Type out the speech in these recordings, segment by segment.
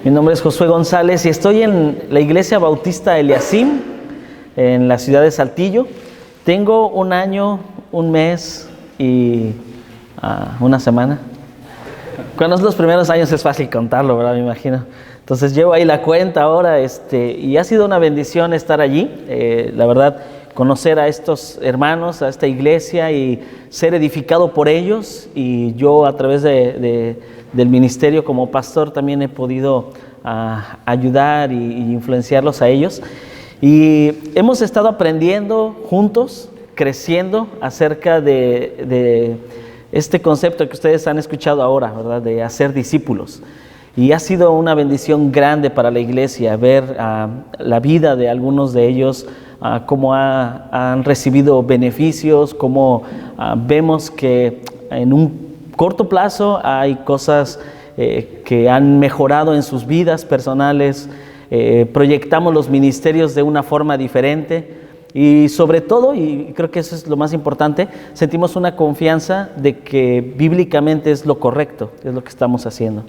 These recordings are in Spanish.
Mi nombre es Josué González y estoy en la Iglesia Bautista Eliasim, en la ciudad de Saltillo. Tengo 1 año, 1 mes y 1 semana. Cuando son los primeros años es fácil contarlo, ¿verdad? Me imagino. Entonces llevo ahí la cuenta ahora y ha sido una bendición estar allí. La verdad, conocer a estos hermanos, a esta iglesia y ser edificado por ellos. Y yo a través del ministerio como pastor también he podido ayudar y influenciarlos a ellos. Y hemos estado aprendiendo juntos, creciendo acerca de este concepto que ustedes han escuchado ahora, ¿verdad? De hacer discípulos. Y ha sido una bendición grande para la iglesia ver la vida de algunos de ellos, cómo han recibido beneficios, cómo vemos que en un corto plazo hay cosas que han mejorado en sus vidas personales. Proyectamos los ministerios de una forma diferente. Y sobre todo, y creo que eso es lo más importante, sentimos una confianza de que bíblicamente es lo correcto, es lo que estamos haciendo.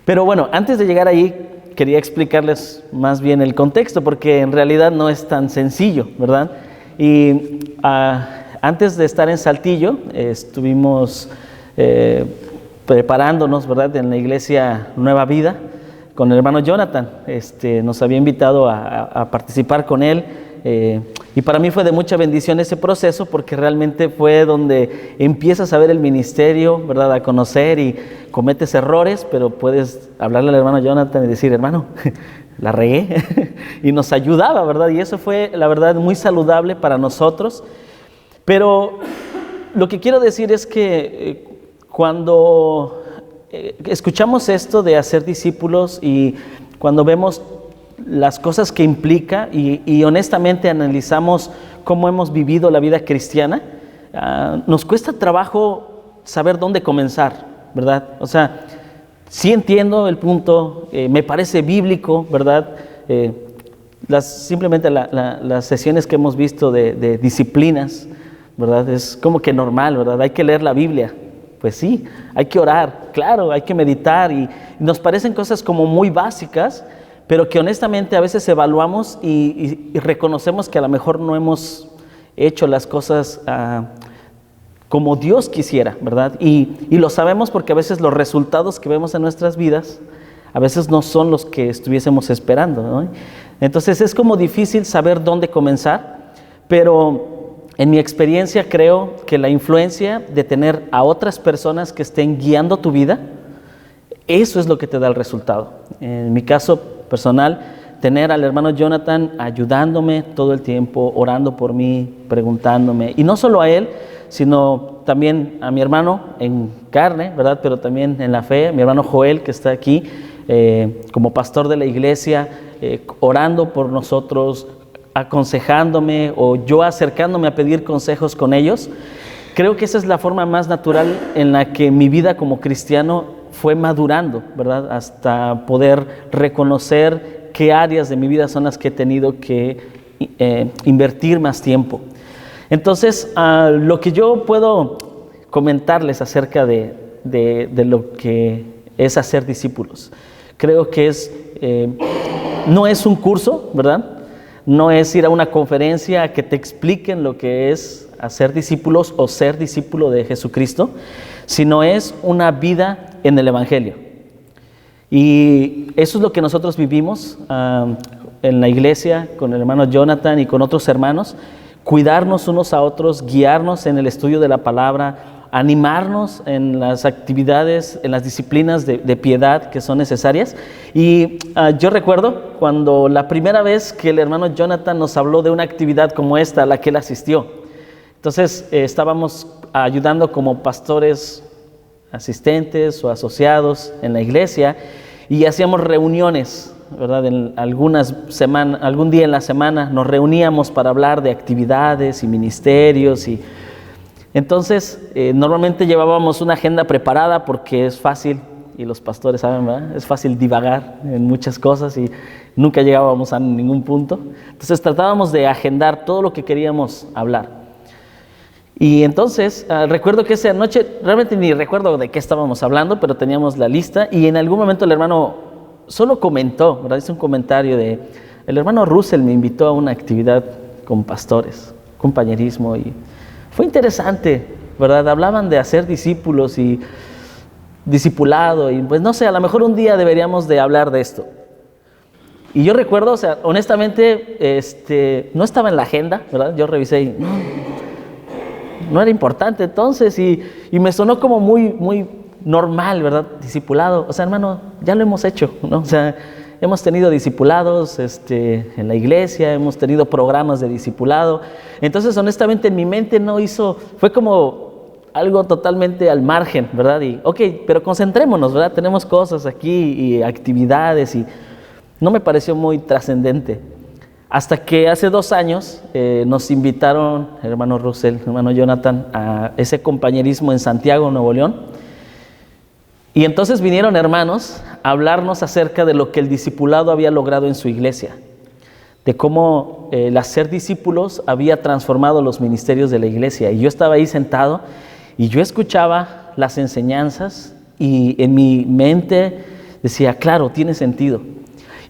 Pero bueno, antes de llegar ahí, quería explicarles más bien el contexto, porque en realidad no es tan sencillo, ¿verdad? Y antes de estar en Saltillo, estuvimos preparándonos, ¿verdad?, en la iglesia Nueva Vida, con el hermano Jonathan. Nos había invitado a participar con él. Y para mí fue de mucha bendición ese proceso, porque realmente fue donde empiezas a ver el ministerio, ¿verdad?, a conocer, y cometes errores, pero puedes hablarle al hermano Jonathan y decir: hermano, la regué. Y nos ayudaba, ¿verdad? Y eso fue, la verdad, muy saludable para nosotros. Pero lo que quiero decir es que cuando escuchamos esto de hacer discípulos y cuando vemos las cosas que implica y honestamente analizamos cómo hemos vivido la vida cristiana, nos cuesta trabajo saber dónde comenzar, ¿verdad? O sea, sí entiendo el punto, me parece bíblico, ¿verdad? Simplemente las sesiones que hemos visto de disciplinas, ¿verdad? Es como que normal, ¿verdad? Hay que leer la Biblia. Pues sí, hay que orar, claro, hay que meditar, y nos parecen cosas como muy básicas, pero que honestamente a veces evaluamos y reconocemos que a lo mejor no hemos hecho las cosas como Dios quisiera, ¿verdad? Y lo sabemos porque a veces los resultados que vemos en nuestras vidas a veces no son los que estuviésemos esperando, ¿no? Entonces es como difícil saber dónde comenzar, pero en mi experiencia creo que la influencia de tener a otras personas que estén guiando tu vida, eso es lo que te da el resultado. En mi caso personal, tener al hermano Jonathan ayudándome todo el tiempo, orando por mí, preguntándome, y no solo a él, sino también a mi hermano en carne, ¿verdad?, pero también en la fe, mi hermano Joel, que está aquí como pastor de la iglesia, orando por nosotros, aconsejándome, o yo acercándome a pedir consejos con ellos. Creo que esa es la forma más natural en la que mi vida como cristiano fue madurando, ¿verdad?, hasta poder reconocer qué áreas de mi vida son las que he tenido que invertir más tiempo. Entonces, lo que yo puedo comentarles acerca de lo que es hacer discípulos, creo que no es un curso, ¿verdad? No es ir a una conferencia a que te expliquen lo que es hacer discípulos o ser discípulo de Jesucristo, sino es una vida en el Evangelio. Y eso es lo que nosotros vivimos en la iglesia con el hermano Jonathan y con otros hermanos: cuidarnos unos a otros, guiarnos en el estudio de la palabra, animarnos en las actividades, en las disciplinas de piedad que son necesarias. Y yo recuerdo cuando la primera vez que el hermano Jonathan nos habló de una actividad como esta a la que él asistió. Entonces estábamos ayudando como pastores asistentes o asociados en la iglesia, y hacíamos reuniones, ¿verdad? Algún día en la semana nos reuníamos para hablar de actividades y ministerios, y entonces normalmente llevábamos una agenda preparada porque es fácil, y los pastores saben, ¿verdad?, es fácil divagar en muchas cosas y nunca llegábamos a ningún punto. Entonces tratábamos de agendar todo lo que queríamos hablar. Y entonces recuerdo que esa noche, realmente ni recuerdo de qué estábamos hablando, pero teníamos la lista, y en algún momento el hermano solo comentó, ¿verdad? Hizo un comentario el hermano Russell me invitó a una actividad con pastores, compañerismo, y fue interesante, ¿verdad? Hablaban de hacer discípulos y discipulado, y pues no sé, a lo mejor un día deberíamos de hablar de esto. Y yo recuerdo, o sea, honestamente, no estaba en la agenda, ¿verdad? Yo revisé y no era importante entonces, y me sonó como muy normal, ¿verdad? Discipulado, o sea, hermano, ya lo hemos hecho, ¿no? O sea, hemos tenido discipulados en la iglesia, hemos tenido programas de discipulado. Entonces, honestamente, en mi mente fue como algo totalmente al margen, ¿verdad? Y, pero concentrémonos, ¿verdad? Tenemos cosas aquí y actividades, y no me pareció muy trascendente. Hasta que hace 2 años nos invitaron, hermano Russell, hermano Jonathan, a ese compañerismo en Santiago, Nuevo León. Y entonces vinieron hermanos a hablarnos acerca de lo que el discipulado había logrado en su iglesia, de cómo el hacer discípulos había transformado los ministerios de la iglesia. Y yo estaba ahí sentado y yo escuchaba las enseñanzas y en mi mente decía, claro, tiene sentido.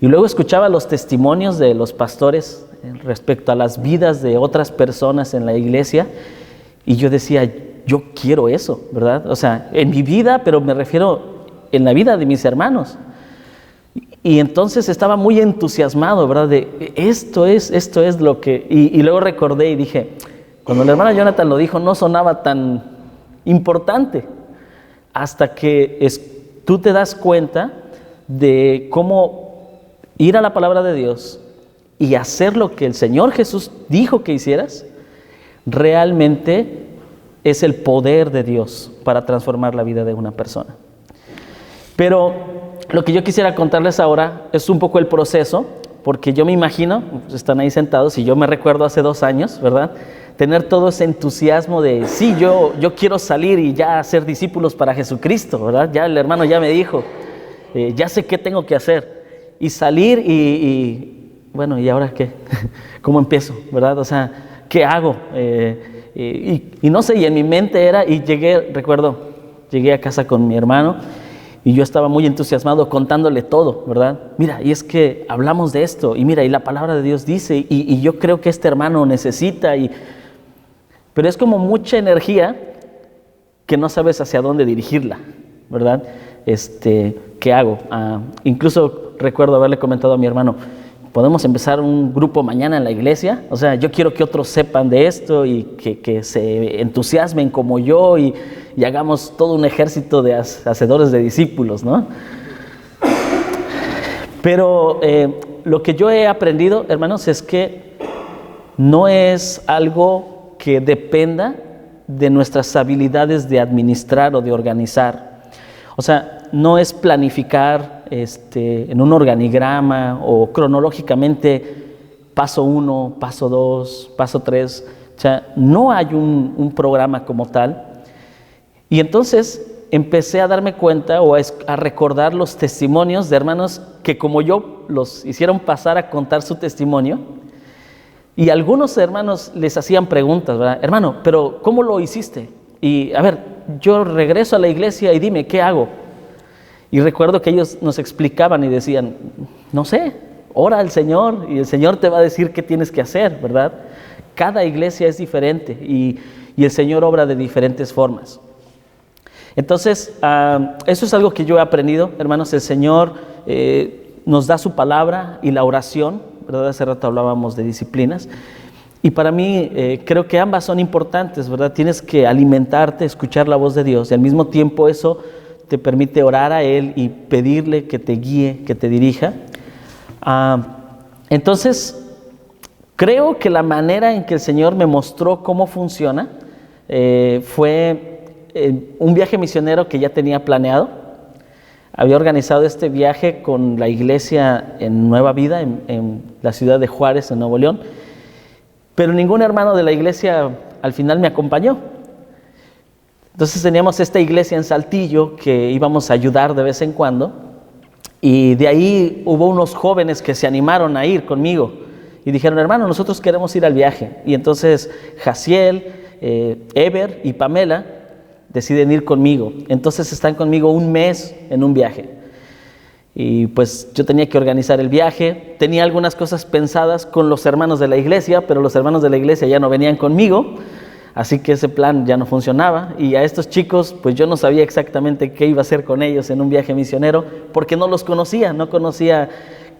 Y luego escuchaba los testimonios de los pastores respecto a las vidas de otras personas en la iglesia y yo decía, yo quiero eso, ¿verdad? O sea, en mi vida, pero me refiero en la vida de mis hermanos. Y entonces estaba muy entusiasmado, ¿verdad? De esto es lo que... Y luego recordé y dije, cuando el hermano Jonathan lo dijo, no sonaba tan importante hasta que tú te das cuenta de cómo ir a la palabra de Dios y hacer lo que el Señor Jesús dijo que hicieras, realmente es el poder de Dios para transformar la vida de una persona. Pero lo que yo quisiera contarles ahora es un poco el proceso, porque yo me imagino, están ahí sentados y yo me recuerdo hace 2 años, ¿verdad? Tener todo ese entusiasmo de, sí, yo quiero salir y ya hacer discípulos para Jesucristo, ¿verdad? Ya el hermano ya me dijo, ya sé qué tengo que hacer. Y salir y bueno, ¿y ahora qué? ¿Cómo empiezo? ¿Verdad? O sea, ¿qué hago? Y no sé, y en mi mente era, y llegué a casa con mi hermano y yo estaba muy entusiasmado contándole todo, ¿verdad? Mira, y es que hablamos de esto, y mira, y la palabra de Dios dice, y yo creo que este hermano necesita, pero es como mucha energía que no sabes hacia dónde dirigirla, ¿verdad? ¿Qué hago? Incluso recuerdo haberle comentado a mi hermano, ¿podemos empezar un grupo mañana en la iglesia? O sea, yo quiero que otros sepan de esto y que se entusiasmen como yo y hagamos todo un ejército de hacedores de discípulos, ¿no? Pero lo que yo he aprendido, hermanos, es que no es algo que dependa de nuestras habilidades de administrar o de organizar. O sea, no es planificar en un organigrama o cronológicamente paso 1, paso 2, paso 3. O sea, no hay un programa como tal. Y entonces empecé a darme cuenta o a recordar los testimonios de hermanos que como yo los hicieron pasar a contar su testimonio. Y algunos hermanos les hacían preguntas, ¿verdad? Hermano, pero ¿cómo lo hiciste? Y a ver, yo regreso a la iglesia y dime, ¿qué hago? Y recuerdo que ellos nos explicaban y decían, no sé, ora al Señor y el Señor te va a decir qué tienes que hacer, ¿verdad? Cada iglesia es diferente y el Señor obra de diferentes formas. Entonces, eso es algo que yo he aprendido, hermanos. El Señor nos da su palabra y la oración, ¿verdad? Hace rato hablábamos de disciplinas. Y para mí creo que ambas son importantes, ¿verdad? Tienes que alimentarte, escuchar la voz de Dios y al mismo tiempo eso te permite orar a Él y pedirle que te guíe, que te dirija. Entonces, creo que la manera en que el Señor me mostró cómo funciona fue un viaje misionero que ya tenía planeado. Había organizado este viaje con la iglesia en Nueva Vida, en la ciudad de Juárez, en Nuevo León, pero ningún hermano de la iglesia al final me acompañó. Entonces teníamos esta iglesia en Saltillo que íbamos a ayudar de vez en cuando y de ahí hubo unos jóvenes que se animaron a ir conmigo y dijeron, hermano, nosotros queremos ir al viaje. Y entonces Jaciel, Eber y Pamela deciden ir conmigo. Entonces están conmigo un mes en un viaje. Y pues yo tenía que organizar el viaje. Tenía algunas cosas pensadas con los hermanos de la iglesia, pero los hermanos de la iglesia ya no venían conmigo, así que ese plan ya no funcionaba. Y a estos chicos, pues yo no sabía exactamente qué iba a hacer con ellos en un viaje misionero, porque no los conocía, no conocía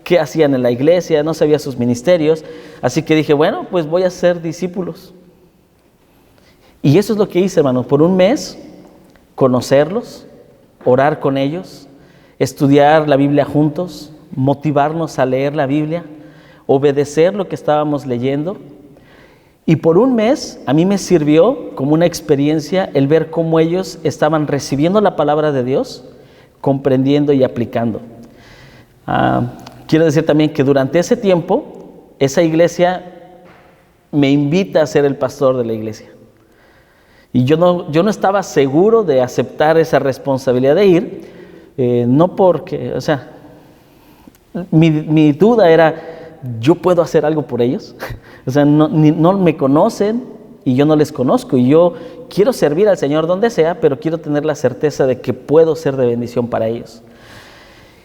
qué hacían en la iglesia, no sabía sus ministerios. Así que dije, bueno, pues voy a ser discípulos. Y eso es lo que hice, hermano, por un mes, conocerlos, orar con ellos, estudiar la Biblia juntos, motivarnos a leer la Biblia, obedecer lo que estábamos leyendo. Y por un mes a mí me sirvió como una experiencia el ver cómo ellos estaban recibiendo la palabra de Dios, comprendiendo y aplicando. Quiero decir también que durante ese tiempo, esa iglesia me invita a ser el pastor de la iglesia. Y yo no estaba seguro de aceptar esa responsabilidad de ir, no porque, o sea, mi duda era, ¿yo puedo hacer algo por ellos? O sea, no me conocen y yo no les conozco, y yo quiero servir al Señor donde sea, pero quiero tener la certeza de que puedo ser de bendición para ellos.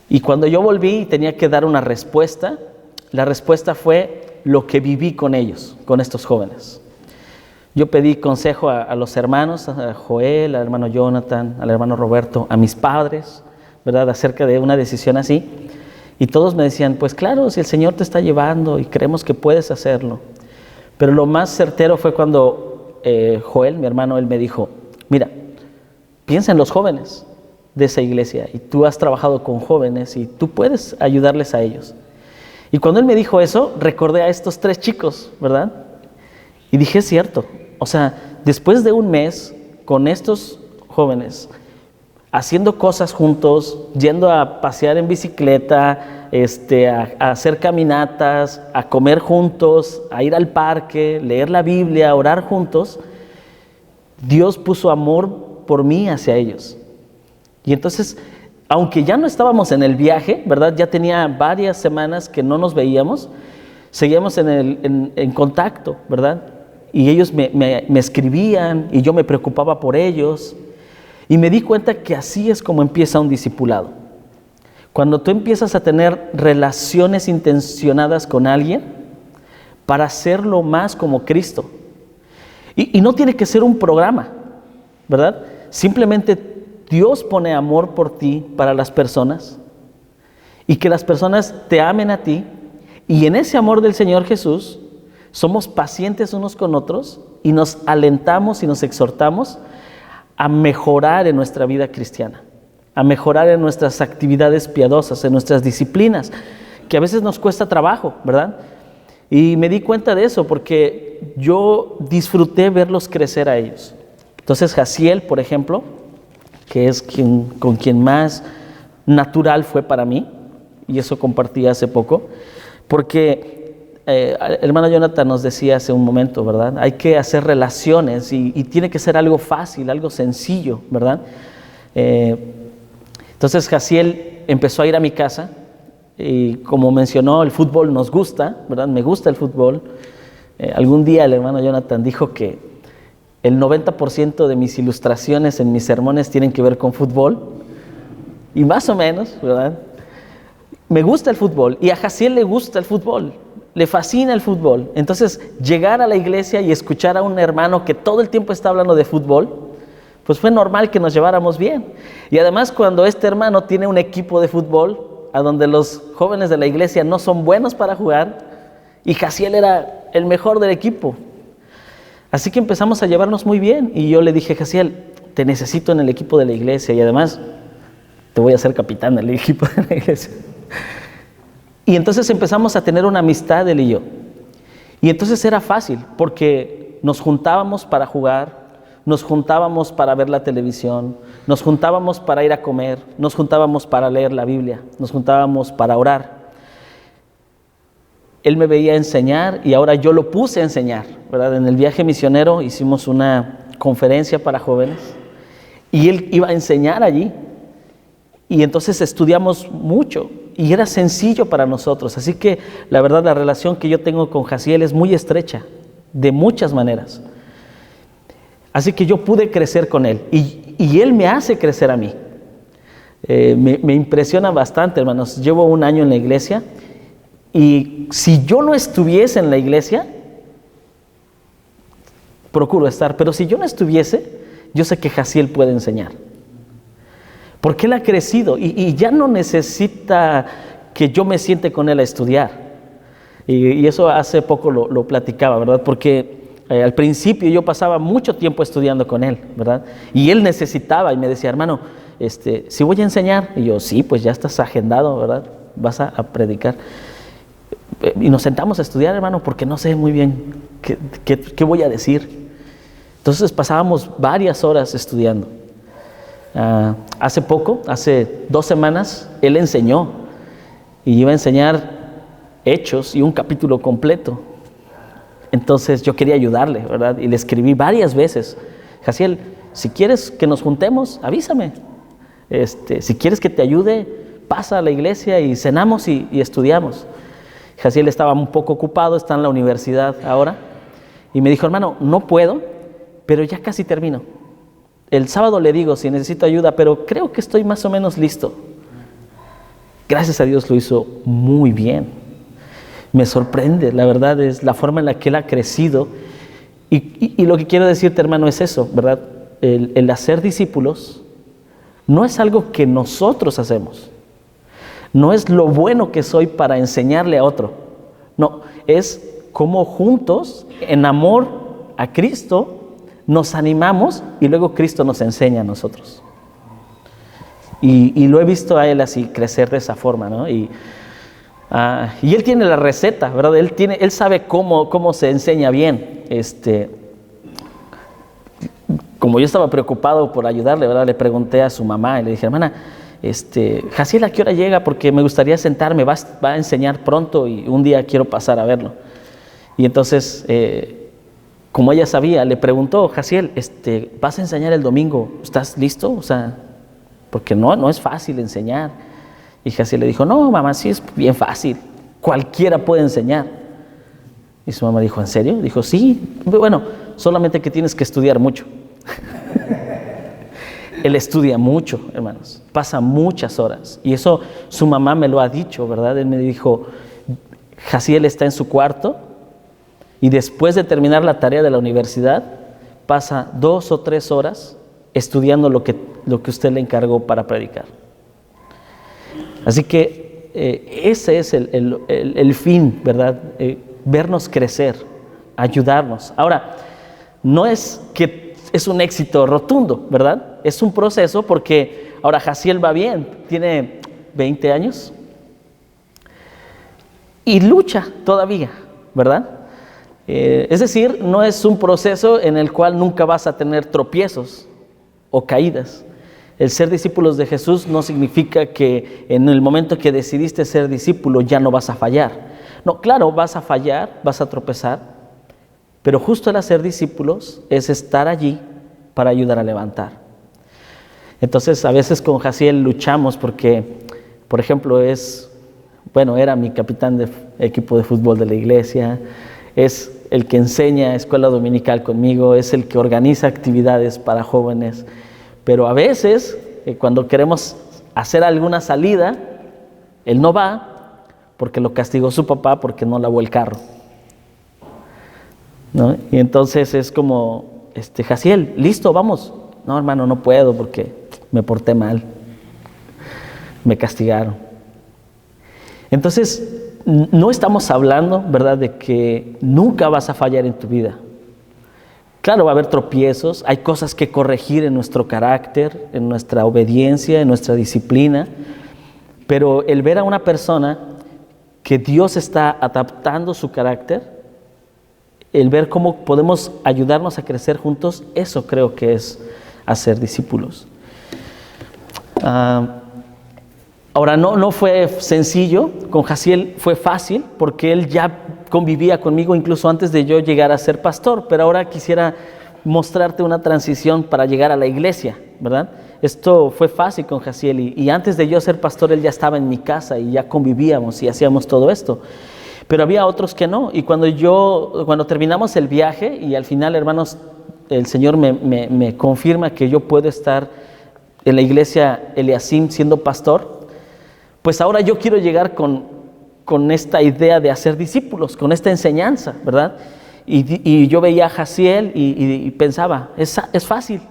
Y cuando yo volví y tenía que dar una respuesta, la respuesta fue lo que viví con ellos, con estos jóvenes. Yo pedí consejo a los hermanos, a Joel, al hermano Jonathan, al hermano Roberto, a mis padres, ¿verdad?, acerca de una decisión así. Y todos me decían, pues claro, si el Señor te está llevando y creemos que puedes hacerlo. Pero lo más certero fue cuando Joel, mi hermano, él me dijo, mira, piensa en los jóvenes de esa iglesia, y tú has trabajado con jóvenes y tú puedes ayudarles a ellos. Y cuando él me dijo eso, recordé a estos 3 chicos, ¿verdad? Y dije, es cierto. O sea, después de un mes con estos jóvenes, haciendo cosas juntos, yendo a pasear en bicicleta, a hacer caminatas, a comer juntos, a ir al parque, leer la Biblia, a orar juntos, Dios puso amor por mí hacia ellos. Y entonces, aunque ya no estábamos en el viaje, ¿verdad?, ya tenía varias semanas que no nos veíamos, seguíamos en contacto, ¿verdad? Y ellos me escribían y yo me preocupaba por ellos. Y me di cuenta que así es como empieza un discipulado. Cuando tú empiezas a tener relaciones intencionadas con alguien para hacerlo más como Cristo. Y no tiene que ser un programa, ¿verdad? Simplemente Dios pone amor por ti para las personas, y que las personas te amen a ti, y en ese amor del Señor Jesús somos pacientes unos con otros y nos alentamos y nos exhortamos a mejorar en nuestra vida cristiana, a mejorar en nuestras actividades piadosas, en nuestras disciplinas, que a veces nos cuesta trabajo, ¿verdad? Y me di cuenta de eso porque yo disfruté verlos crecer a ellos. Entonces Jaciel, por ejemplo, que es con quien más natural fue para mí, y eso compartí hace poco, porque el hermano Jonathan nos decía hace un momento, ¿verdad? Hay que hacer relaciones y tiene que ser algo fácil, algo sencillo, ¿verdad? Entonces Jaciel empezó a ir a mi casa y, como mencionó, el fútbol nos gusta, ¿verdad? Me gusta el fútbol. Algún día el hermano Jonathan dijo que el 90% de mis ilustraciones en mis sermones tienen que ver con fútbol, y más o menos, ¿verdad? Me gusta el fútbol, y a Jaciel le gusta el fútbol, le fascina el fútbol. Entonces, llegar a la iglesia y escuchar a un hermano que todo el tiempo está hablando de fútbol, pues fue normal que nos lleváramos bien. Y además, cuando este hermano tiene un equipo de fútbol, a donde los jóvenes de la iglesia no son buenos para jugar, y Jaciel era el mejor del equipo. Así que empezamos a llevarnos muy bien, y yo le dije, Jaciel, te necesito en el equipo de la iglesia, y además te voy a hacer capitán del equipo de la iglesia. Y entonces empezamos a tener una amistad él y yo. Y entonces era fácil, porque nos juntábamos para jugar, nos juntábamos para ver la televisión, nos juntábamos para ir a comer, nos juntábamos para leer la Biblia, nos juntábamos para orar. Él me veía enseñar y ahora yo lo puse a enseñar, ¿verdad? En el viaje misionero hicimos una conferencia para jóvenes y él iba a enseñar allí. Y entonces estudiamos mucho y era sencillo para nosotros. Así que la verdad, la relación que yo tengo con Jaciel es muy estrecha, de muchas maneras. Así que yo pude crecer con él y él me hace crecer a mí. Me impresiona bastante, hermanos. Llevo un año en la iglesia y si yo no estuviese en la iglesia, procuro estar, pero si yo no estuviese, yo sé que Jaciel puede enseñar. Porque él ha crecido y ya no necesita que yo me siente con él a estudiar. Y eso hace poco lo platicaba, ¿verdad? Porque al principio yo pasaba mucho tiempo estudiando con él, ¿verdad? Y él necesitaba y me decía, hermano, ¿sí voy a enseñar? Y yo, sí, pues ya estás agendado, ¿verdad? Vas a predicar. Y nos sentamos a estudiar, hermano, porque no sé muy bien qué voy a decir. Entonces pasábamos varias horas estudiando. Hace 2 semanas, él enseñó y iba a enseñar Hechos y un capítulo completo. Entonces yo quería ayudarle, ¿verdad? Y le escribí varias veces, Jaciel, si quieres que nos juntemos, avísame. Si quieres que te ayude, pasa a la iglesia y cenamos y estudiamos. Jaciel estaba un poco ocupado, está en la universidad ahora, y me dijo, hermano, no puedo, pero ya casi termino. El sábado le digo si necesito ayuda, pero creo que estoy más o menos listo. Gracias a Dios lo hizo muy bien. Me sorprende, la verdad, es la forma en la que él ha crecido. Y lo que quiero decirte, hermano, es eso, ¿verdad? El hacer discípulos no es algo que nosotros hacemos. No es lo bueno que soy para enseñarle a otro. No, es como juntos, en amor a Cristo, nos animamos y luego Cristo nos enseña a nosotros. Y lo he visto a él así crecer de esa forma, ¿no? Y él tiene la receta, ¿verdad? Él sabe cómo se enseña bien. Como yo estaba preocupado por ayudarle, ¿verdad? Le pregunté a su mamá y le dije, hermana, Jaciel, ¿a qué hora llega? Porque me gustaría sentarme, va a enseñar pronto y un día quiero pasar a verlo. Y entonces, como ella sabía, le preguntó, Jaciel, ¿vas a enseñar el domingo? ¿Estás listo? O sea, porque no es fácil enseñar. Y Jaciel le dijo, no, mamá, sí es bien fácil, cualquiera puede enseñar. Y su mamá dijo, ¿en serio? Dijo, sí, bueno, solamente que tienes que estudiar mucho. Él estudia mucho, hermanos, pasa muchas horas. Y eso su mamá me lo ha dicho, ¿verdad? Él me dijo, Jaciel está en su cuarto y después de terminar la tarea de la universidad, pasa 2 o 3 horas estudiando lo que usted le encargó para predicar. Así que ese es el fin, ¿verdad? Vernos crecer, ayudarnos. Ahora, no es que es un éxito rotundo, ¿verdad? Es un proceso porque ahora Jaciel va bien, tiene 20 años y lucha todavía, ¿verdad? Es decir, no es un proceso en el cual nunca vas a tener tropiezos o caídas. El ser discípulos de Jesús no significa que en el momento que decidiste ser discípulo ya no vas a fallar. No, claro, vas a fallar, vas a tropezar, pero justo el hacer discípulos es estar allí para ayudar a levantar. Entonces, a veces con Jaciel luchamos porque, por ejemplo, era mi capitán de equipo de fútbol de la iglesia, es el que enseña escuela dominical conmigo, es el que organiza actividades para jóvenes. Pero a veces, cuando queremos hacer alguna salida, él no va porque lo castigó su papá porque no lavó el carro, ¿no? Y entonces es como, Jaciel, listo, vamos. No, hermano, no puedo porque me porté mal, me castigaron. Entonces, no estamos hablando, ¿verdad?, de que nunca vas a fallar en tu vida. Claro, va a haber tropiezos, hay cosas que corregir en nuestro carácter, en nuestra obediencia, en nuestra disciplina, pero el ver a una persona que Dios está adaptando su carácter, el ver cómo podemos ayudarnos a crecer juntos, eso creo que es hacer discípulos. Ahora, no fue sencillo, con Jaciel fue fácil, porque él ya convivía conmigo incluso antes de yo llegar a ser pastor, pero ahora quisiera mostrarte una transición para llegar a la iglesia, ¿verdad? Esto fue fácil con Jaciel y antes de yo ser pastor, él ya estaba en mi casa y ya convivíamos y hacíamos todo esto. Pero había otros que no, y cuando terminamos el viaje y al final, hermanos, el Señor me confirma que yo puedo estar en la iglesia Eliasim siendo pastor, pues ahora yo quiero llegar con esta idea de hacer discípulos, con esta enseñanza, ¿verdad? Y yo veía a Jaciel y pensaba, es fácil,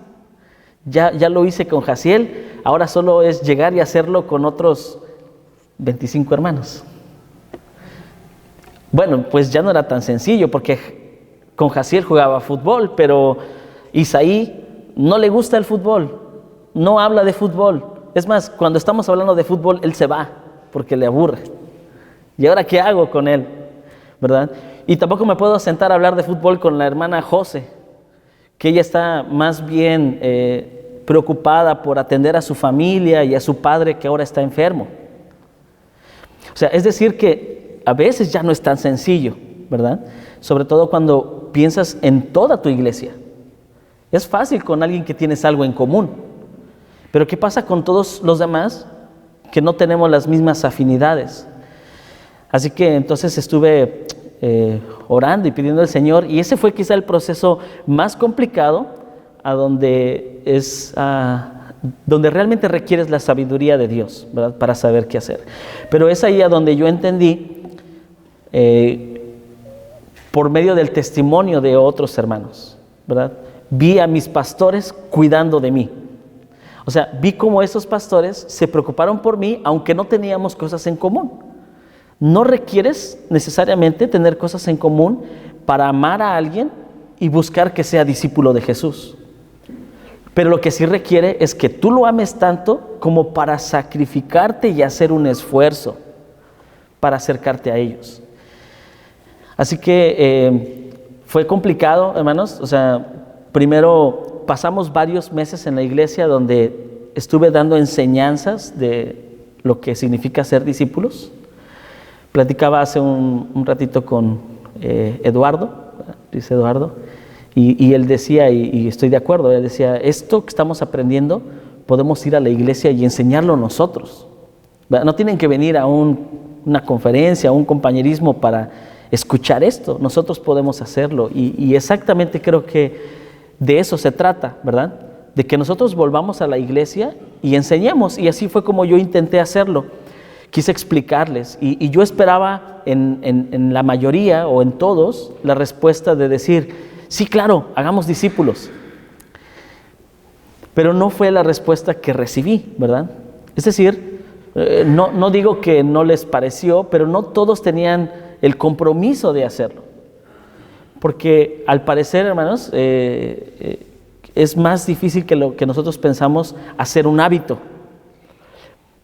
ya lo hice con Jaciel, ahora solo es llegar y hacerlo con otros 25 hermanos. Bueno, pues ya no era tan sencillo, porque con Jaciel jugaba fútbol, pero Isaí no le gusta el fútbol, no habla de fútbol. Es más, cuando estamos hablando de fútbol, él se va, porque le aburre. ¿Y ahora qué hago con él? ¿Verdad? Y tampoco me puedo sentar a hablar de fútbol con la hermana José, que ella está más bien preocupada por atender a su familia y a su padre que ahora está enfermo. O sea, es decir que a veces ya no es tan sencillo, ¿verdad? Sobre todo cuando piensas en toda tu iglesia. Es fácil con alguien que tienes algo en común, pero ¿qué pasa con todos los demás que no tenemos las mismas afinidades? Así que entonces estuve orando y pidiendo al Señor, y ese fue quizá el proceso más complicado, donde realmente requieres la sabiduría de Dios, ¿verdad? Para saber qué hacer. Pero es ahí a donde yo entendí, por medio del testimonio de otros hermanos, ¿verdad? Vi a mis pastores cuidando de mí. O sea, vi cómo esos pastores se preocuparon por mí, aunque no teníamos cosas en común. No requieres necesariamente tener cosas en común para amar a alguien y buscar que sea discípulo de Jesús. Pero lo que sí requiere es que tú lo ames tanto como para sacrificarte y hacer un esfuerzo para acercarte a ellos. Así que fue complicado, hermanos. O sea, primero pasamos varios meses en la iglesia donde estuve dando enseñanzas de lo que significa ser discípulos. Platicaba hace un ratito con Eduardo, dice Eduardo, y él decía, y estoy de acuerdo, él decía, esto que estamos aprendiendo podemos ir a la iglesia y enseñarlo nosotros. No tienen que venir a una conferencia, a un compañerismo para escuchar esto, nosotros podemos hacerlo. Y exactamente creo que de eso se trata, ¿verdad? De que nosotros volvamos a la iglesia y enseñemos, y así fue como yo intenté hacerlo. Quise explicarles, y yo esperaba en la mayoría o en todos la respuesta de decir, sí, claro, hagamos discípulos. Pero no fue la respuesta que recibí, ¿verdad? Es decir, no digo que no les pareció, pero no todos tenían el compromiso de hacerlo. Porque al parecer, hermanos, es más difícil que lo que nosotros pensamos hacer un hábito.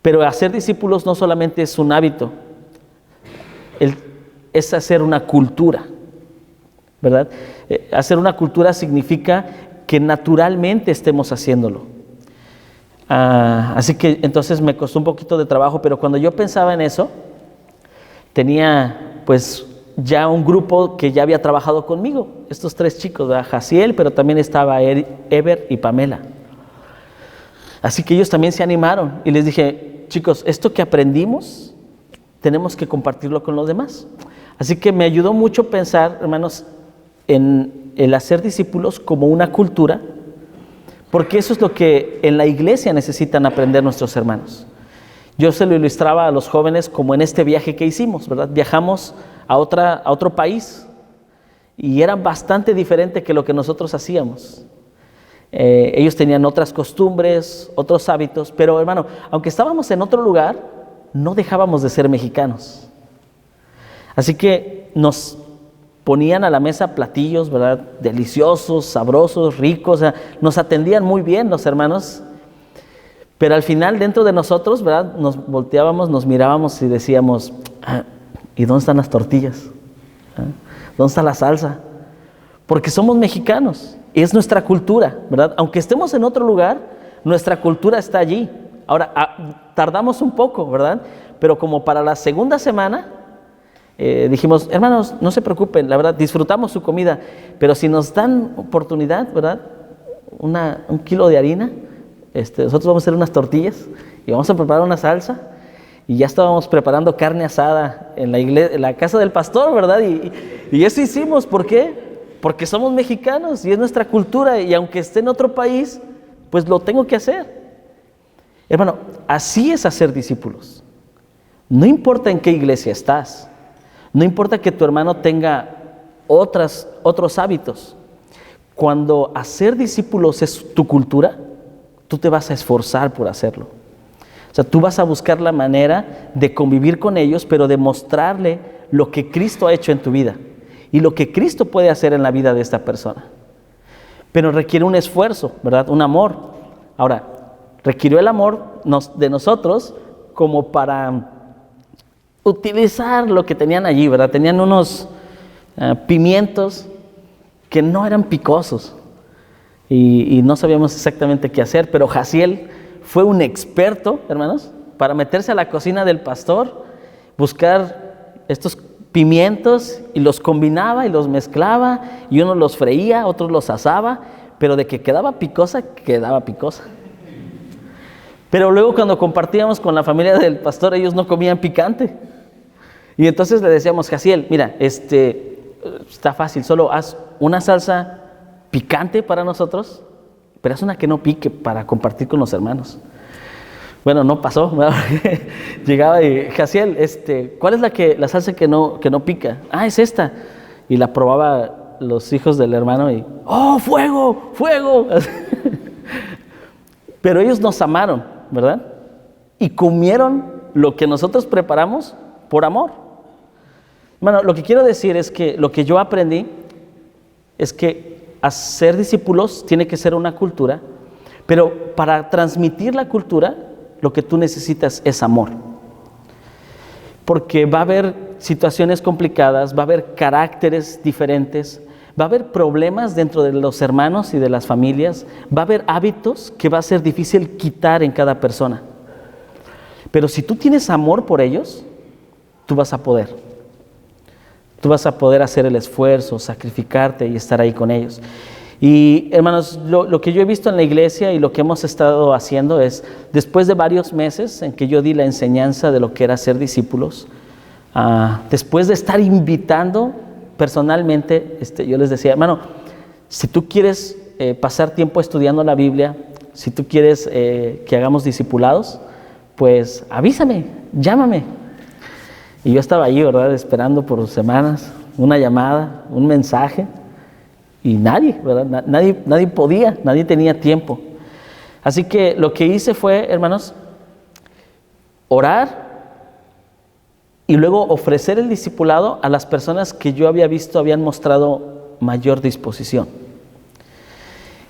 Pero hacer discípulos no solamente es un hábito, es hacer una cultura, ¿verdad? Hacer una cultura significa que naturalmente estemos haciéndolo. Así que entonces me costó un poquito de trabajo, pero cuando yo pensaba en eso, tenía pues ya un grupo que ya había trabajado conmigo, estos 3 chicos, ¿verdad? Jaciel, pero también estaba Ever y Pamela. Así que ellos también se animaron y les dije, chicos, esto que aprendimos tenemos que compartirlo con los demás. Así que me ayudó mucho pensar, hermanos, en el hacer discípulos como una cultura, porque eso es lo que en la iglesia necesitan aprender nuestros hermanos. Yo se lo ilustraba a los jóvenes como en este viaje que hicimos, ¿verdad? Viajamos a otro país y era bastante diferente que lo que nosotros hacíamos. Ellos tenían otras costumbres, otros hábitos, pero hermano, aunque estábamos en otro lugar, no dejábamos de ser mexicanos. Así que nos ponían a la mesa platillos, ¿verdad? Deliciosos, sabrosos, ricos, o sea, nos atendían muy bien los hermanos, pero al final dentro de nosotros, ¿verdad? Nos volteábamos, nos mirábamos y decíamos, ¿y dónde están las tortillas? ¿Dónde está la salsa? Porque somos mexicanos. Es nuestra cultura, ¿verdad? Aunque estemos en otro lugar, nuestra cultura está allí. Ahora, tardamos un poco, ¿verdad? Pero como para la segunda semana, dijimos, hermanos, no se preocupen, la verdad, disfrutamos su comida, pero si nos dan oportunidad, ¿verdad? Un kilo de harina, nosotros vamos a hacer unas tortillas y vamos a preparar una salsa. Y ya estábamos preparando carne asada en la iglesia, en la casa del pastor, ¿verdad? Y eso hicimos, ¿por qué? Porque somos mexicanos y es nuestra cultura, y aunque esté en otro país, pues lo tengo que hacer. Hermano, así es hacer discípulos. No importa en qué iglesia estás, no importa que tu hermano tenga otros hábitos. Cuando hacer discípulos es tu cultura, tú te vas a esforzar por hacerlo. O sea, tú vas a buscar la manera de convivir con ellos, pero de mostrarle lo que Cristo ha hecho en tu vida y lo que Cristo puede hacer en la vida de esta persona. Pero requiere un esfuerzo, ¿verdad? Un amor. Ahora, requirió el amor de nosotros como para utilizar lo que tenían allí, ¿verdad? Tenían unos pimientos que no eran picosos y no sabíamos exactamente qué hacer, pero Jaciel fue un experto, hermanos, para meterse a la cocina del pastor, buscar estos pimientos y los combinaba y los mezclaba y unos los freía, otros los asaba, pero de que quedaba picosa, quedaba picosa. Pero luego cuando compartíamos con la familia del pastor, ellos no comían picante. Y entonces le decíamos, Jaciel, mira, está fácil, solo haz una salsa picante para nosotros, pero haz una que no pique para compartir con los hermanos. Bueno, no pasó. Llegaba y, Jaciel, ¿cuál es la salsa que no pica? Ah, es esta. Y la probaba los hijos del hermano y, ¡oh, fuego, fuego! Pero ellos nos amaron, ¿verdad? Y comieron lo que nosotros preparamos por amor. Bueno, lo que quiero decir es que lo que yo aprendí es que hacer discípulos tiene que ser una cultura, pero para transmitir la cultura, lo que tú necesitas es amor. Porque va a haber situaciones complicadas, va a haber caracteres diferentes, va a haber problemas dentro de los hermanos y de las familias, va a haber hábitos que va a ser difícil quitar en cada persona. Pero si tú tienes amor por ellos, tú vas a poder. Tú vas a poder hacer el esfuerzo, sacrificarte y estar ahí con ellos. Y hermanos, lo que yo he visto en la iglesia y lo que hemos estado haciendo es, después de varios meses en que yo di la enseñanza de lo que era ser discípulos, después de estar invitando personalmente, yo les decía, hermano, si tú quieres pasar tiempo estudiando la Biblia, si tú quieres que hagamos discipulados, pues avísame, llámame. Y yo estaba ahí, ¿verdad? Esperando por semanas, una llamada, un mensaje, y nadie, ¿verdad? Nadie podía, nadie tenía tiempo. Así que lo que hice fue, hermanos, orar y luego ofrecer el discipulado a las personas que yo había visto habían mostrado mayor disposición.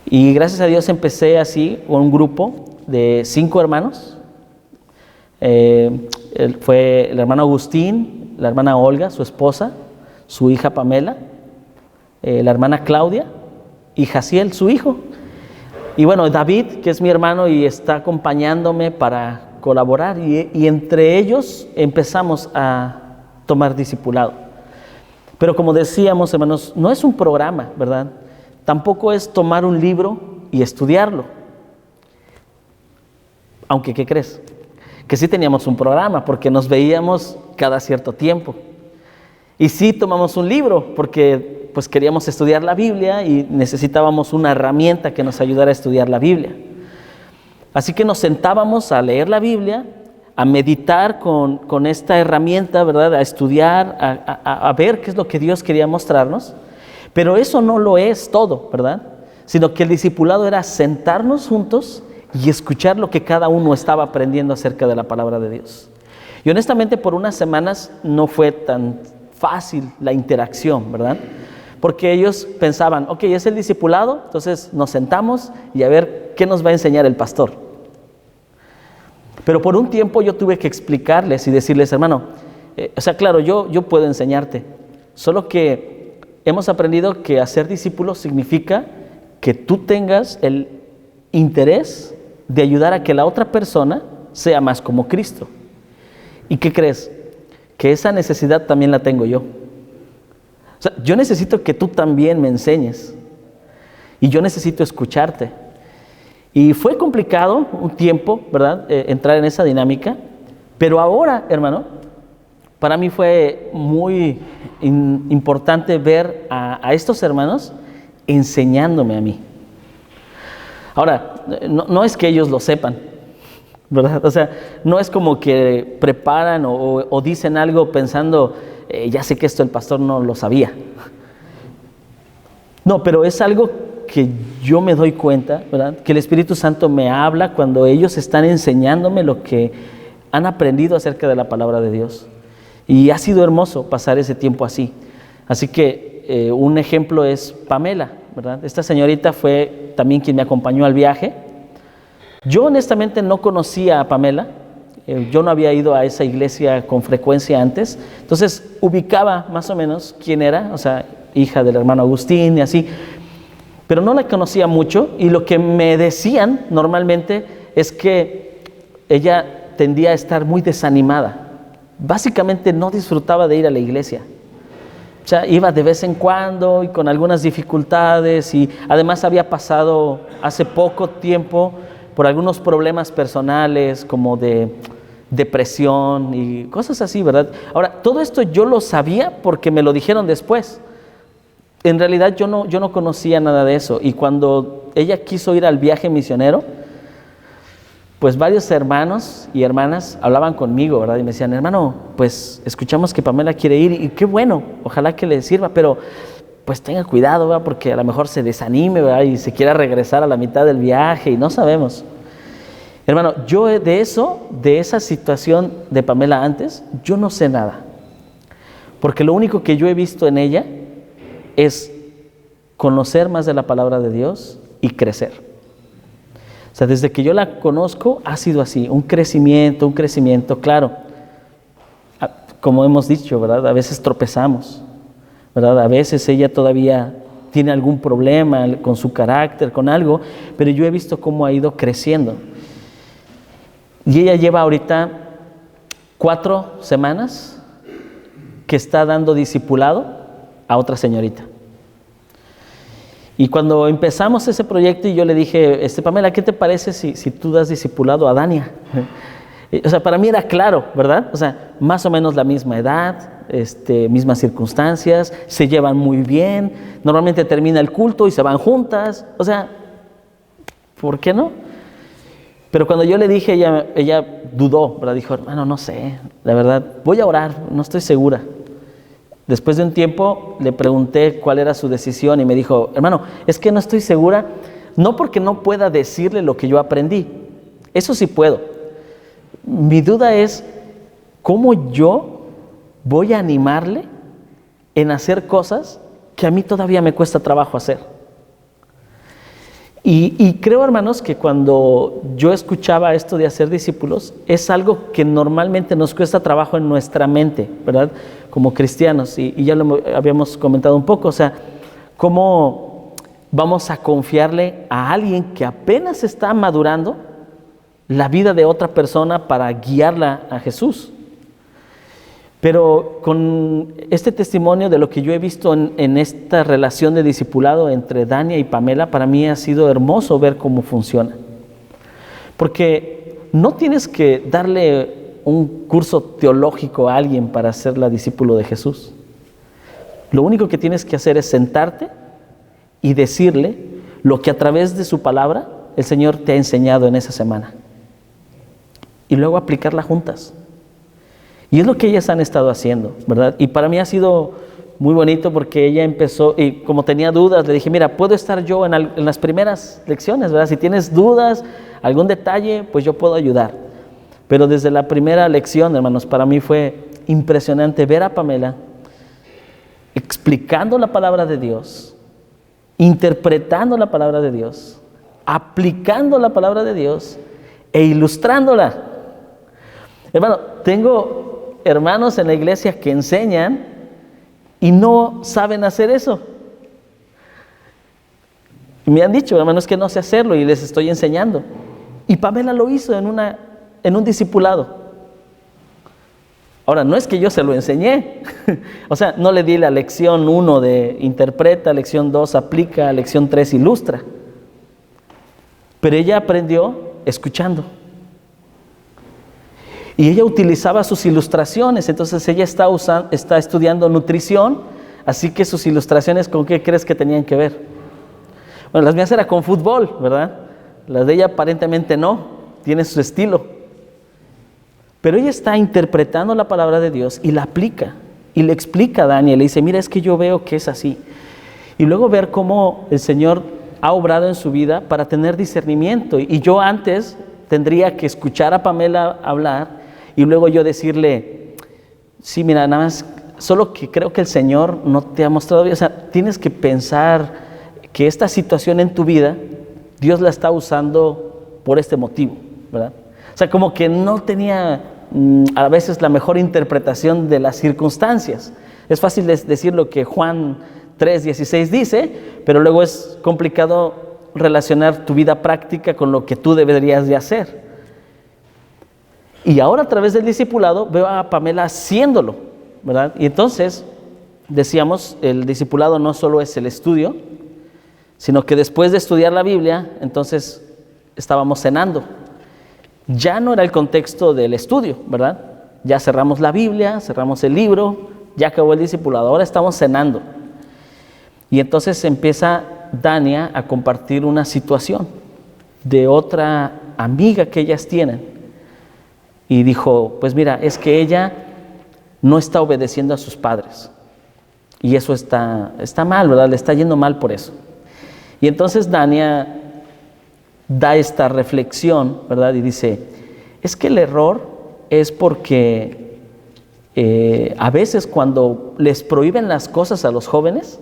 Y gracias a Dios empecé así un grupo de 5 hermanos. Fue el hermano Agustín, la hermana Olga, su esposa, su hija Pamela, la hermana Claudia y Jaciel, su hijo. Y bueno, David, que es mi hermano y está acompañándome para colaborar. Y entre ellos empezamos a tomar discipulado. Pero como decíamos, hermanos, no es un programa, ¿verdad? Tampoco es tomar un libro y estudiarlo. Aunque, ¿qué crees? Que sí teníamos un programa, porque nos veíamos cada cierto tiempo. Y sí tomamos un libro, porque pues queríamos estudiar la Biblia y necesitábamos una herramienta que nos ayudara a estudiar la Biblia. Así que nos sentábamos a leer la Biblia, a meditar con esta herramienta, ¿verdad? A estudiar, a ver qué es lo que Dios quería mostrarnos. Pero eso no lo es todo, ¿verdad? Sino que el discipulado era sentarnos juntos y escuchar lo que cada uno estaba aprendiendo acerca de la palabra de Dios. Y honestamente por unas semanas no fue tan fácil la interacción, ¿verdad? Porque ellos pensaban, ok, es el discipulado, entonces nos sentamos y a ver qué nos va a enseñar el pastor. Pero por un tiempo yo tuve que explicarles y decirles, hermano, claro, yo puedo enseñarte, solo que hemos aprendido que hacer discípulos significa que tú tengas el interés de ayudar a que la otra persona sea más como Cristo. ¿Y qué crees? Que esa necesidad también la tengo yo. O sea, yo necesito que tú también me enseñes. Y yo necesito escucharte. Y fue complicado un tiempo, ¿verdad? Entrar en esa dinámica. Pero ahora, hermano, para mí fue muy importante ver a estos hermanos enseñándome a mí. Ahora, no es que ellos lo sepan, ¿verdad? O sea, no es como que preparan o dicen algo pensando, ya sé que esto el pastor no lo sabía. No, pero es algo que yo me doy cuenta, ¿verdad? Que el Espíritu Santo me habla cuando ellos están enseñándome lo que han aprendido acerca de la palabra de Dios. Y ha sido hermoso pasar ese tiempo así. Así que un ejemplo es Pamela, ¿verdad? Esta señorita fue también quien me acompañó al viaje. Yo honestamente no conocía a Pamela. Yo no había ido a esa iglesia con frecuencia antes. Entonces ubicaba más o menos quién era, o sea, hija del hermano Agustín y así. Pero no la conocía mucho y lo que me decían normalmente es que ella tendía a estar muy desanimada. Básicamente no disfrutaba de ir a la iglesia. O sea, iba de vez en cuando y con algunas dificultades y además había pasado hace poco tiempo por algunos problemas personales como de depresión y cosas así, ¿verdad? Ahora, todo esto yo lo sabía porque me lo dijeron después. En realidad yo no conocía nada de eso y cuando ella quiso ir al viaje misionero, pues varios hermanos y hermanas hablaban conmigo, ¿verdad? Y me decían, hermano, pues escuchamos que Pamela quiere ir y qué bueno, ojalá que le sirva, pero pues tenga cuidado, ¿verdad? Porque a lo mejor se desanime, ¿verdad? Y se quiera regresar a la mitad del viaje y no sabemos. Hermano, yo de esa situación de Pamela antes, yo no sé nada. Porque lo único que yo he visto en ella es conocer más de la palabra de Dios y crecer. O sea, desde que yo la conozco ha sido así, un crecimiento, claro. Como hemos dicho, ¿verdad? A veces tropezamos, ¿verdad? A veces ella todavía tiene algún problema con su carácter, con algo, pero yo he visto cómo ha ido creciendo. Y ella lleva ahorita 4 semanas que está dando discipulado a otra señorita. Y cuando empezamos ese proyecto y yo le dije, Pamela, ¿qué te parece si tú das discipulado a Dania? O sea, para mí era claro, ¿verdad? O sea, más o menos la misma edad, mismas circunstancias, se llevan muy bien, normalmente termina el culto y se van juntas, o sea, ¿por qué no? Pero cuando yo le dije, ella dudó, ¿verdad? Dijo, hermano, no sé, la verdad, voy a orar, no estoy segura. Después de un tiempo le pregunté cuál era su decisión y me dijo, hermano, es que no estoy segura, no porque no pueda decirle lo que yo aprendí, eso sí puedo. Mi duda es, ¿cómo yo voy a animarle en hacer cosas que a mí todavía me cuesta trabajo hacer? Y creo, hermanos, que cuando yo escuchaba esto de hacer discípulos, es algo que normalmente nos cuesta trabajo en nuestra mente, ¿verdad? Como cristianos, y ya lo habíamos comentado un poco, o sea, cómo vamos a confiarle a alguien que apenas está madurando la vida de otra persona para guiarla a Jesús. Pero con este testimonio de lo que yo he visto en esta relación de discipulado entre Dania y Pamela, para mí ha sido hermoso ver cómo funciona. Porque no tienes que darle un curso teológico a alguien para hacerla discípulo de Jesús. Lo único que tienes que hacer es sentarte y decirle lo que a través de su palabra el Señor te ha enseñado en esa semana. Y luego aplicarla juntas. Y es lo que ellas han estado haciendo, ¿verdad? Y para mí ha sido muy bonito porque ella empezó, y como tenía dudas, le dije, mira, puedo estar yo en las primeras lecciones, ¿verdad? Si tienes dudas, algún detalle, pues yo puedo ayudar. Pero desde la primera lección, hermanos, para mí fue impresionante ver a Pamela explicando la palabra de Dios, interpretando la palabra de Dios, aplicando la palabra de Dios e ilustrándola. Hermano, tengo hermanos en la iglesia que enseñan y no saben hacer eso. Me han dicho, hermanos, que no sé hacerlo y les estoy enseñando. Y Pamela lo hizo en un discipulado. Ahora, no es que yo se lo enseñé. O sea, no le di la lección 1 de interpreta, lección 2 aplica, lección 3 ilustra. Pero ella aprendió escuchando. Y ella utilizaba sus ilustraciones, entonces ella está estudiando nutrición, así que sus ilustraciones, ¿con qué crees que tenían que ver? Bueno, las mías eran con fútbol, ¿verdad? Las de ella aparentemente no, tiene su estilo. Pero ella está interpretando la palabra de Dios y la aplica. Y le explica a Daniel, le dice, mira, es que yo veo que es así. Y luego ver cómo el Señor ha obrado en su vida para tener discernimiento. Y yo antes tendría que escuchar a Pamela hablar y luego yo decirle, sí, mira, nada más, solo que creo que el Señor no te ha mostrado bien. O sea, tienes que pensar que esta situación en tu vida, Dios la está usando por este motivo, ¿verdad? O sea, como que no tenía a veces la mejor interpretación de las circunstancias. Es fácil decir lo que Juan 3:16 dice, pero luego es complicado relacionar tu vida práctica con lo que tú deberías de hacer. Y ahora a través del discipulado veo a Pamela haciéndolo, ¿verdad? Y entonces, decíamos, el discipulado no solo es el estudio, sino que después de estudiar la Biblia, entonces estábamos cenando. Ya no era el contexto del estudio, ¿verdad? Ya cerramos la Biblia, cerramos el libro, ya acabó el discipulado, ahora estamos cenando. Y entonces empieza Dania a compartir una situación de otra amiga que ellas tienen. Y dijo, pues mira, es que ella no está obedeciendo a sus padres. Y eso está mal, ¿verdad? Le está yendo mal por eso. Y entonces Dania da esta reflexión, ¿verdad? Y dice, es que el error es porque a veces cuando les prohíben las cosas a los jóvenes,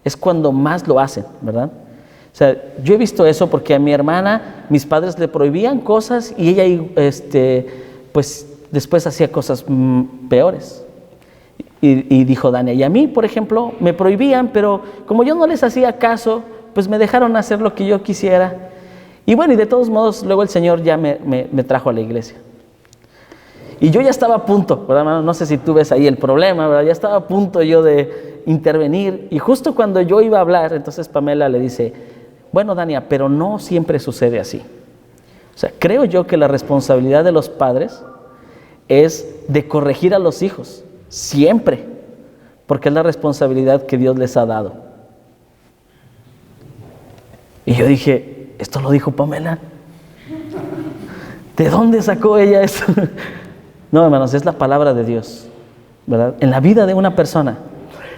es cuando más lo hacen, ¿verdad? O sea, yo he visto eso porque a mi hermana, mis padres le prohibían cosas y ella, pues después hacía cosas peores. Y dijo Dania, y a mí, por ejemplo, me prohibían, pero como yo no les hacía caso, pues me dejaron hacer lo que yo quisiera. Y bueno, y de todos modos, luego el Señor ya me trajo a la iglesia. Y yo ya estaba a punto, ¿verdad? No sé si tú ves ahí el problema, ¿verdad? Ya estaba a punto yo de intervenir. Y justo cuando yo iba a hablar, entonces Pamela le dice, bueno, Dania, pero no siempre sucede así. O sea, creo yo que la responsabilidad de los padres es de corregir a los hijos, siempre, porque es la responsabilidad que Dios les ha dado. Y yo dije, ¿esto lo dijo Pamela? ¿De dónde sacó ella eso? No, hermanos, es la palabra de Dios, ¿verdad? En la vida de una persona.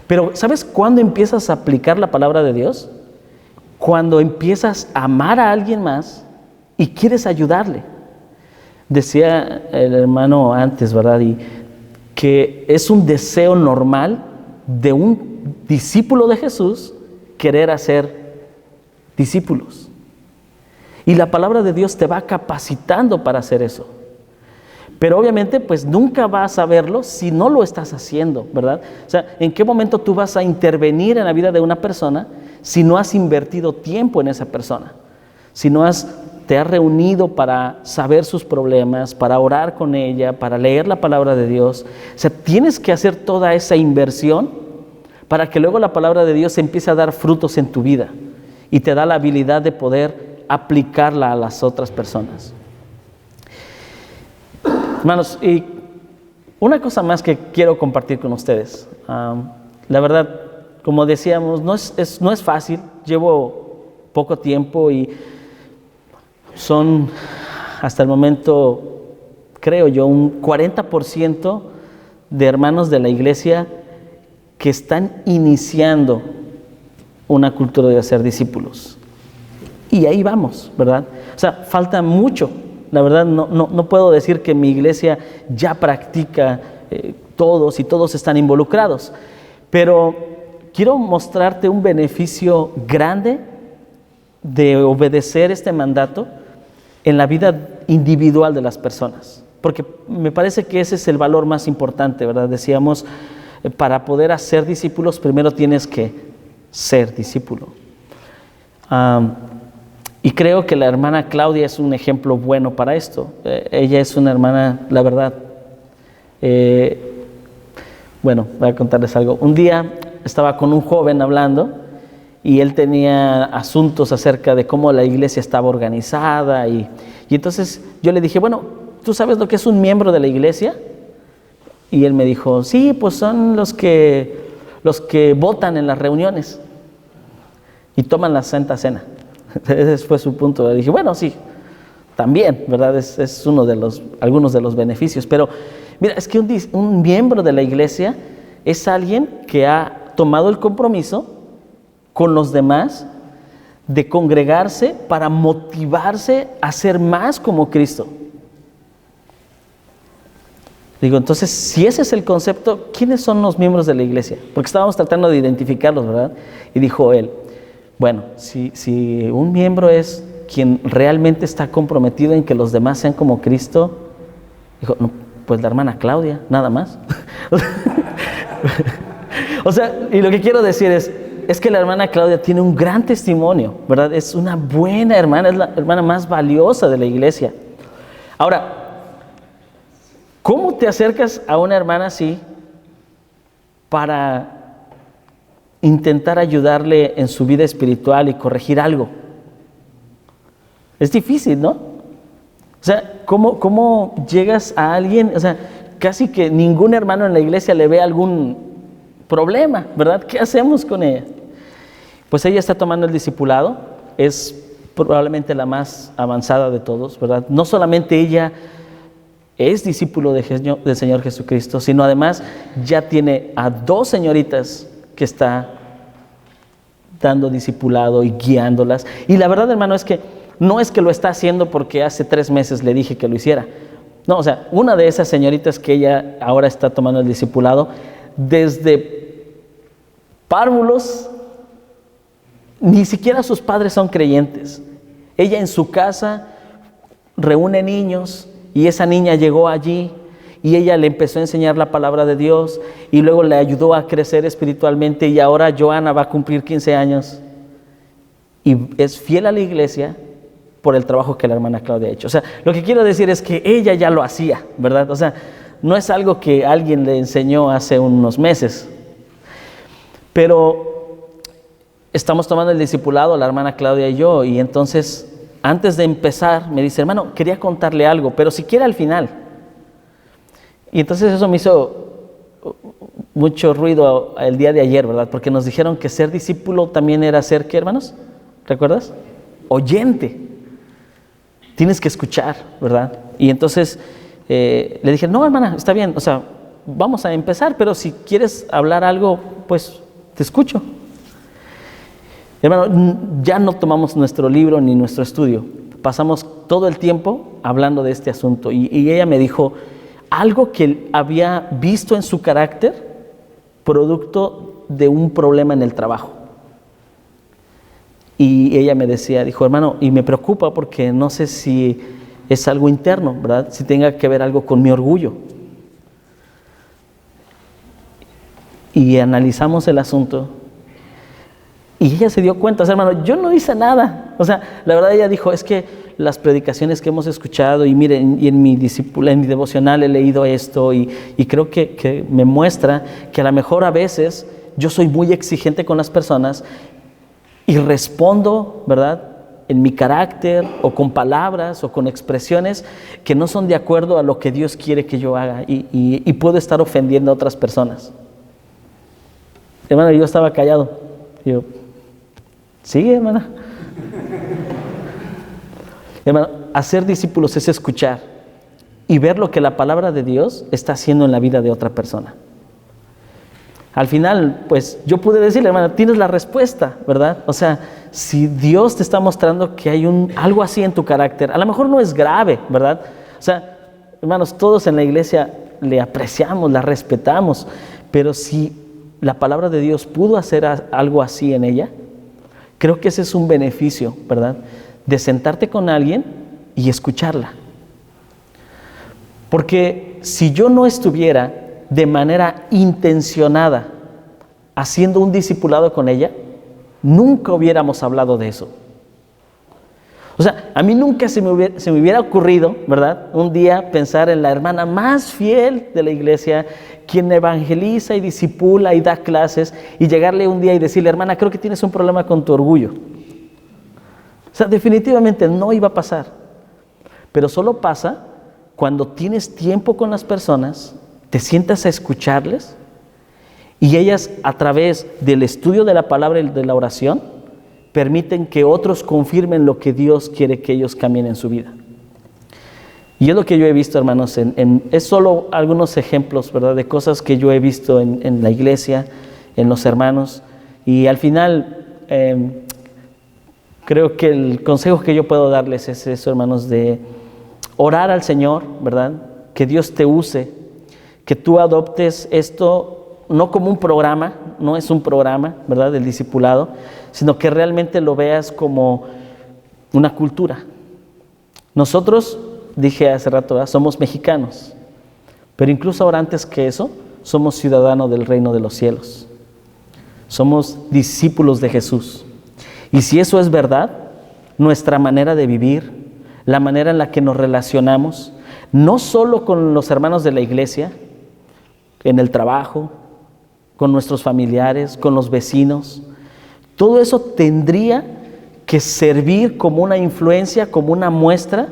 Pero ¿sabes cuándo empiezas a aplicar la palabra de Dios? Cuando empiezas a amar a alguien más y quieres ayudarle. Decía el hermano antes, ¿verdad? Y que es un deseo normal de un discípulo de Jesús querer hacer discípulos. Y la palabra de Dios te va capacitando para hacer eso. Pero obviamente, pues nunca vas a verlo si no lo estás haciendo, ¿verdad? O sea, ¿en qué momento tú vas a intervenir en la vida de una persona si no has invertido tiempo en esa persona? Si no te has reunido para saber sus problemas, para orar con ella, para leer la palabra de Dios. O sea, tienes que hacer toda esa inversión para que luego la palabra de Dios empiece a dar frutos en tu vida y te da la habilidad de poder aplicarla a las otras personas. Hermanos, y una cosa más que quiero compartir con ustedes. La verdad, como decíamos, no es fácil. Llevo poco tiempo y son hasta el momento, creo yo, un 40% de hermanos de la iglesia que están iniciando una cultura de hacer discípulos. Y ahí vamos, ¿verdad? O sea, falta mucho. La verdad, no puedo decir que mi iglesia ya practica todos y todos están involucrados. Pero quiero mostrarte un beneficio grande de obedecer este mandato en la vida individual de las personas. Porque me parece que ese es el valor más importante, ¿verdad? Decíamos, para poder hacer discípulos, primero tienes que ser discípulo. Y creo que la hermana Claudia es un ejemplo bueno para esto. Ella es una hermana, la verdad. Bueno, voy a contarles algo. Un día estaba con un joven hablando y él tenía asuntos acerca de cómo la iglesia estaba organizada y entonces yo le dije, bueno, ¿tú sabes lo que es un miembro de la iglesia? Y él me dijo, sí, pues son los que votan en las reuniones y toman la Santa Cena. Ese fue su punto. Le dije, bueno, sí, también, ¿verdad? Es uno de algunos de los beneficios. Pero mira, es que un miembro de la iglesia es alguien que ha tomado el compromiso con los demás de congregarse para motivarse a ser más como Cristo. Digo, entonces, si ese es el concepto, ¿quiénes son los miembros de la iglesia? Porque estábamos tratando de identificarlos, ¿verdad? Y dijo él, bueno, si un miembro es quien realmente está comprometido en que los demás sean como Cristo, dijo, no, pues la hermana Claudia, nada más. O sea, y lo que quiero decir es que la hermana Claudia tiene un gran testimonio, ¿verdad? Es una buena hermana, es la hermana más valiosa de la iglesia. Ahora, ¿cómo te acercas a una hermana así para intentar ayudarle en su vida espiritual y corregir algo? Es difícil, ¿no? O sea, ¿cómo llegas a alguien? O sea, casi que ningún hermano en la iglesia le ve algún problema, ¿verdad? ¿Qué hacemos con ella? Pues ella está tomando el discipulado, es probablemente la más avanzada de todos, ¿verdad? No solamente ella es discípulo del Señor Jesucristo, sino además ya tiene a 2 señoritas que está dando discipulado y guiándolas. Y la verdad, hermano, es que no es que lo está haciendo porque hace 3 meses le dije que lo hiciera. No, o sea, una de esas señoritas que ella ahora está tomando el discipulado, desde párvulos, ni siquiera sus padres son creyentes. Ella en su casa reúne niños y esa niña llegó allí y ella le empezó a enseñar la palabra de Dios y luego le ayudó a crecer espiritualmente y ahora Joana va a cumplir 15 años y es fiel a la iglesia por el trabajo que la hermana Claudia ha hecho. O sea, lo que quiero decir es que ella ya lo hacía, ¿verdad? O sea, no es algo que alguien le enseñó hace unos meses. Pero estamos tomando el discipulado, la hermana Claudia y yo, y entonces, antes de empezar, me dice, hermano, quería contarle algo, pero si quiere al final. Y entonces eso me hizo mucho ruido el día de ayer, ¿verdad? Porque nos dijeron que ser discípulo también era ser, ¿qué, hermanos? ¿Recuerdas? Oyente. Tienes que escuchar, ¿verdad? Y entonces le dije, no, hermana, está bien, o sea, vamos a empezar, pero si quieres hablar algo, pues te escucho. Hermano, ya no tomamos nuestro libro ni nuestro estudio, pasamos todo el tiempo hablando de este asunto y ella me dijo algo que había visto en su carácter producto de un problema en el trabajo. Y ella me decía, dijo, hermano, y me preocupa porque no sé si es algo interno, ¿verdad? Si tenga que ver algo con mi orgullo. Y analizamos el asunto y ella se dio cuenta, o sea, hermano, yo no hice nada. O sea, la verdad ella dijo, es que las predicaciones que hemos escuchado y miren, y en mi devocional he leído esto y creo que me muestra que a lo mejor a veces yo soy muy exigente con las personas y respondo, ¿verdad?, en mi carácter o con palabras o con expresiones que no son de acuerdo a lo que Dios quiere que yo haga y puedo estar ofendiendo a otras personas. Hermano, yo estaba callado. Yo, sigue, hermana. Hermano, hacer discípulos es escuchar y ver lo que la palabra de Dios está haciendo en la vida de otra persona. Al final, pues yo pude decirle, hermana, tienes la respuesta, ¿verdad? O sea, si Dios te está mostrando que hay algo así en tu carácter, a lo mejor no es grave, ¿verdad? O sea, hermanos, todos en la iglesia le apreciamos, la respetamos, pero si la palabra de Dios pudo hacer algo así en ella, creo que ese es un beneficio, ¿verdad? De sentarte con alguien y escucharla. Porque si yo no estuviera de manera intencionada haciendo un discipulado con ella, nunca hubiéramos hablado de eso. O sea, a mí nunca se me hubiera ocurrido, ¿verdad?, un día pensar en la hermana más fiel de la iglesia, quien evangeliza y discipula y da clases, y llegarle un día y decirle, hermana, creo que tienes un problema con tu orgullo. O sea, definitivamente no iba a pasar. Pero solo pasa cuando tienes tiempo con las personas, te sientas a escucharles y ellas, a través del estudio de la palabra y de la oración, permiten que otros confirmen lo que Dios quiere que ellos cambien en su vida. Y es lo que yo he visto, hermanos, es solo algunos ejemplos, ¿verdad?, de cosas que yo he visto en la iglesia, en los hermanos. Y al final, creo que el consejo que yo puedo darles es eso, hermanos, de orar al Señor, ¿verdad?, que Dios te use, que tú adoptes esto no como un programa, no es un programa, ¿verdad?, del discipulado, sino que realmente lo veas como una cultura. Nosotros, dije hace rato, ¿verdad?, somos mexicanos, pero incluso ahora antes que eso, somos ciudadanos del reino de los cielos. Somos discípulos de Jesús. Y si eso es verdad, nuestra manera de vivir, la manera en la que nos relacionamos, no solo con los hermanos de la iglesia, en el trabajo, con nuestros familiares, con los vecinos, todo eso tendría que servir como una influencia, como una muestra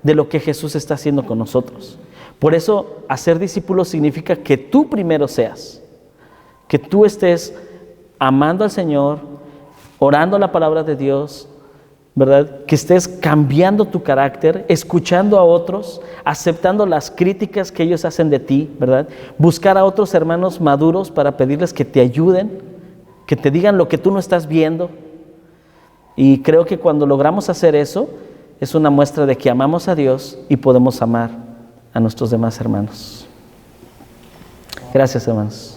de lo que Jesús está haciendo con nosotros. Por eso, hacer discípulos significa que tú primero seas, que tú estés amando al Señor, orando la palabra de Dios, ¿verdad?, que estés cambiando tu carácter, escuchando a otros, aceptando las críticas que ellos hacen de ti, ¿verdad?, buscar a otros hermanos maduros para pedirles que te ayuden, que te digan lo que tú no estás viendo. Y creo que cuando logramos hacer eso, es una muestra de que amamos a Dios y podemos amar a nuestros demás hermanos. Gracias, hermanos.